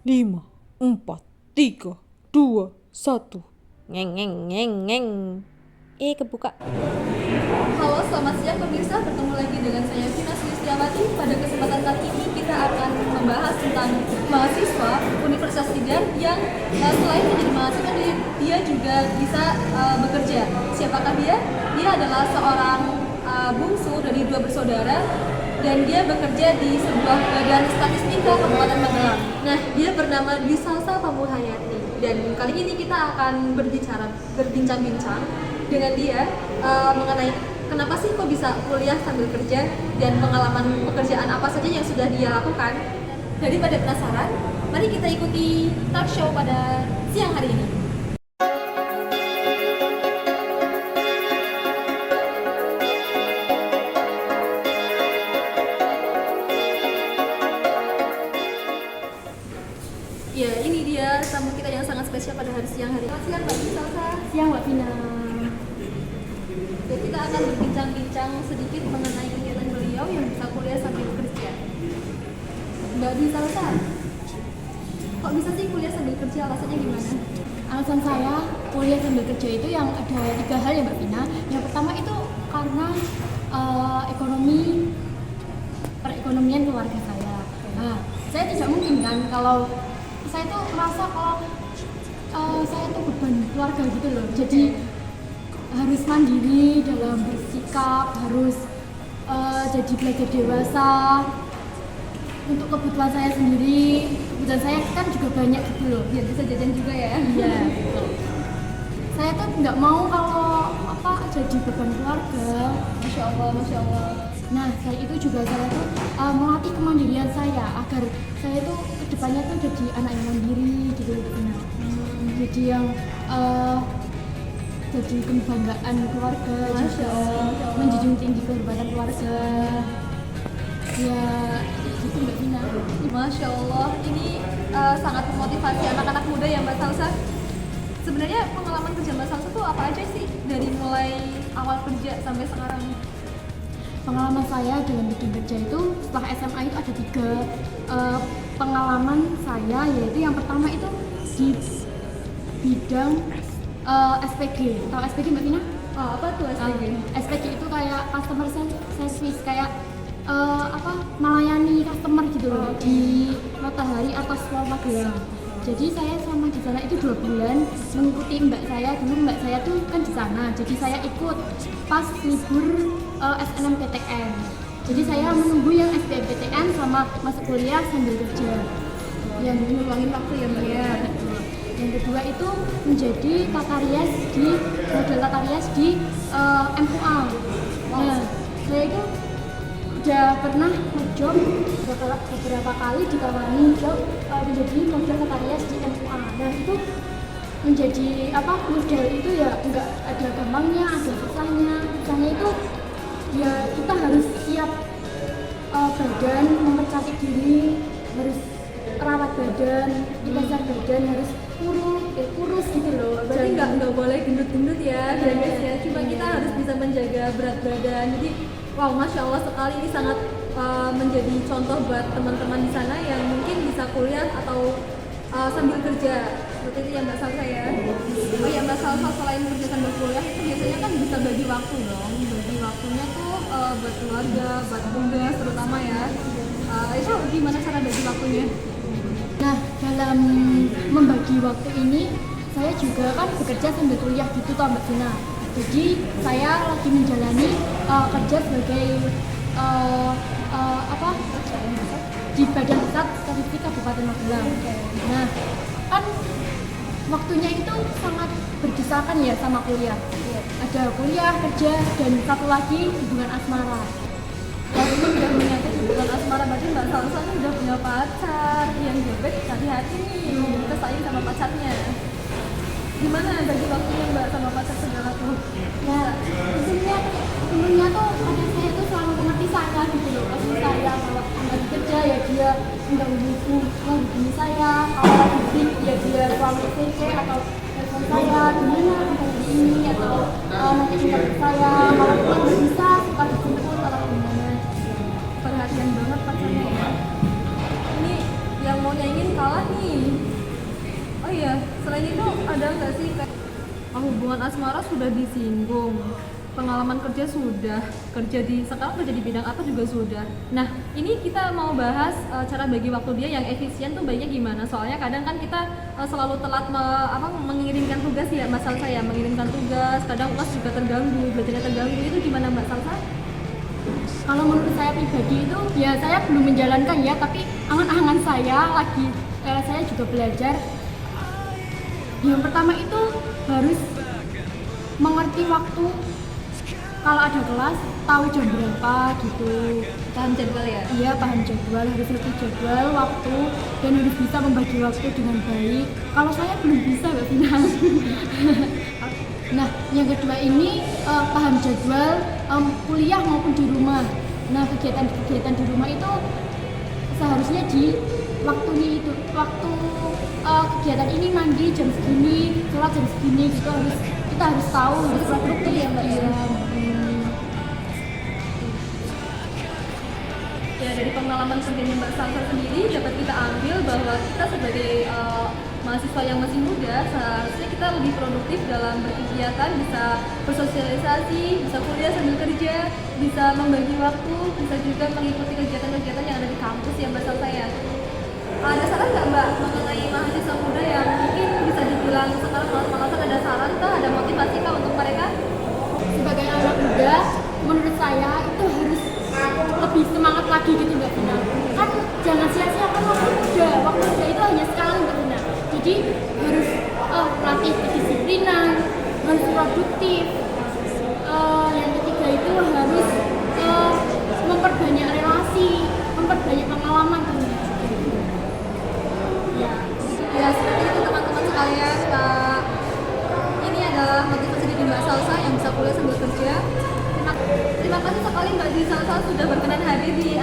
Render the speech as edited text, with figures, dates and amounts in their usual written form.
5, 4, 3, 2, 1. Ngeng ngeng ngeng ngeng. Kebuka. Halo, selamat siang pemirsa. Bertemu lagi dengan saya Vina Sulistiawati. Pada kesempatan kali ini kita akan membahas tentang mahasiswa Universitas Tidar yang selain menjadi mahasiswa dia juga bisa bekerja. Siapakah dia? Dia adalah seorang bungsu dari dua bersaudara dan dia bekerja di sebuah badan statistika Kabupaten Magelang. Nah, dia bernama Dwi Salsa Pamuhayati dan kali ini kita akan berbincang-bincang dengan dia mengenai kenapa sih kok bisa kuliah sambil kerja dan pengalaman pekerjaan apa saja yang sudah dia lakukan. Daripada penasaran, mari kita ikuti talk show pada siang hari ini. Ya, ini dia tamu kita yang sangat spesial pada hari siang hari ini. Selamat siang Mbak Salsa. Siang Mbak Vina. Jadi kita akan berbincang-bincang sedikit mengenai kegiatan beliau yang bisa kuliah sambil bekerja. Mbak Salsa, kok bisa sih kuliah sambil kerja? Alasannya gimana? Alasan saya kuliah sambil kerja itu yang ada 3 hal ya Mbak Vina. Yang pertama itu karena perekonomian keluarga saya. Nah, saya tidak mungkin kan kalau saya tuh merasa kalau saya tuh beban keluarga gitu loh. Jadi harus mandiri dalam bersikap, harus jadi belajar dewasa untuk kebutuhan saya sendiri. Kebutuhan saya kan juga banyak gitu loh. Biar bisa jajan juga ya. Iya. Saya tuh nggak mau kalau jadi beban keluarga. Masya Allah, Masya Allah. Nah, saya itu juga saya tuh melatih kemandirian saya agar saya tuh kedepannya tuh jadi anak yang mandiri gitu. Nah, jadi yang jadi kebanggaan keluarga, Masya Allah. menjunjung tinggi kehormatan keluarga. Ya, gitu Mbak Vina. Masya Allah, ini sangat memotivasi anak-anak muda ya Mbak Salsa. Sebenarnya pengalaman kerja Mbak Salsa tuh apa aja sih dari mulai awal kerja sampai sekarang? Pengalaman saya dalam bikin kerja itu setelah SMA itu ada 3 pengalaman saya, yaitu yang pertama itu di bidang SPG. Tahu SPG Mbak Vina? Oh, apa tuh SPG? SPG itu kayak customer service, kayak melayani customer gitu loh di Matahari atas Mall Magelang. Jadi saya selama di sana itu 2 bulan mengikuti mbak saya. Dulu mbak saya tuh kan di sana, jadi saya ikut pas libur SNMPTN. Jadi saya menunggu yang SBMPTN sama masuk kuliah sambil kerja. Yang ngulangin waktu ya Mbak ya. Yang kedua itu menjadi model tata rias di MUA. Nah, saya itu udah pernah ngejob beberapa kali ditawari job menjadi model tata rias di MUA. Nah, itu menjadi model itu ya enggak ada gampangnya, ada susahnya. Susahnya itu ya kita harus siap badan, mempercantik diri, harus rawat badan, dipasang badan, harus kurus gitu loh. Berarti nggak boleh gendut-gendut ya guys ya. Cuma kita harus bisa menjaga berat badan. Jadi wow, Masya Allah sekali, ini sangat menjadi contoh buat teman-teman di sana yang mungkin bisa kuliah atau sambil kerja. Seperti itu ya Mbak Salsa ya. Oh ya Mbak Salsa, selain kerja sambil kuliah itu biasanya kan bisa bagi waktu dong. Bagi waktunya tuh buat keluarga, buat tugas terutama ya. Itu gimana cara bagi waktunya? Nah, dalam membagi waktu ini saya juga kan bekerja sambil kuliah gitu toh Mbak Vina. Jadi saya lagi menjalani kerja sebagai di Badan Pusat Statistik Kabupaten Magelang. Nah, kan waktunya itu sangat berdesakan ya sama kuliah. Ada kuliah, kerja, dan satu lagi hubungan asmara. Walaupun udah menyangkut hubungan asmara, berarti Mbak Salsa ini udah punya pacar yang gebet, hati-hati nih, kita sayang sama pacarnya. Gimana bagi waktunya Mbak sama pacar segala tuh? Ya, sebelumnya tuh pacar saya tuh selalu mengerti saya gitu loh. Pasti saya kalau lagi kerja ya dia nggak menghubungi saya, kalau lagi break ya dia selalu CC atau telepon saya gimana hari ini, atau nanti jemput saya, kalau nggak bisa suka dijemput atau gimana. Perhatian banget pacarnya ya. Ini yang mau nyanyiin kalah nih Oh iya, selain itu ada nggak sih kayak hubungan asmara sudah disinggung, pengalaman kerja sudah, sekarang kerja di bidang apa juga sudah. Nah, ini kita mau bahas cara bagi waktu dia yang efisien tuh baiknya gimana? Soalnya kadang kan kita selalu telat mengirimkan tugas ya, Mbak Salsa ya, mengirimkan tugas, kadang UAS juga terganggu, belajarnya terganggu. Itu gimana Mbak Salsa? Kalau menurut saya pribadi itu ya saya belum menjalankan ya, tapi angan-angan saya lagi saya juga belajar. Yang pertama itu harus mengerti waktu, kalau ada kelas tahu jam berapa gitu. Paham jadwal ya? Iya, paham jadwal, harus ngerti jadwal waktu dan harus bisa membagi waktu dengan baik. Kalau saya belum bisa Mbak Vina. Nah, yang kedua ini paham jadwal kuliah maupun di rumah. Nah, kegiatan di rumah itu seharusnya di waktunya itu, waktu kegiatan ini mandi jam segini, sholat jam segini gitu, kita harus tahu, harus produktif ya Mbak. Ya, dari pengalaman kerjanya Mbak Salsa sendiri dapat kita ambil bahwa kita sebagai mahasiswa yang masih muda seharusnya kita lebih produktif dalam berkegiatan, bisa bersosialisasi, bisa kuliah sambil kerja, bisa membagi waktu, bisa juga mengikuti kegiatan-kegiatan yang ada di kampus ya Mbak Salsa ya. Ada saran nggak Mbak mengenai mahasiswa muda yang mungkin bisa dibilang sekarang malas-malasan, ada saran kah, ada motivasi kah untuk mereka? Sebagai anak muda, menurut saya itu harus lebih semangat lagi gitu Mbak Vina. Kan jangan sia-siakan waktu muda itu hanya sekali Mbak Vina. Jadi harus latih kedisiplinan, harus produktif. Yang ketiga itu harus memperbanyak relasi, memperbanyak pengalaman tentunya. Ya, seperti itu teman-teman sekalian. Ini adalah motivasi dari Mbak Salsa yang bisa kuliah sambil kerja. Terima kasih sekali Mbak Salsa sudah berkenan hadir di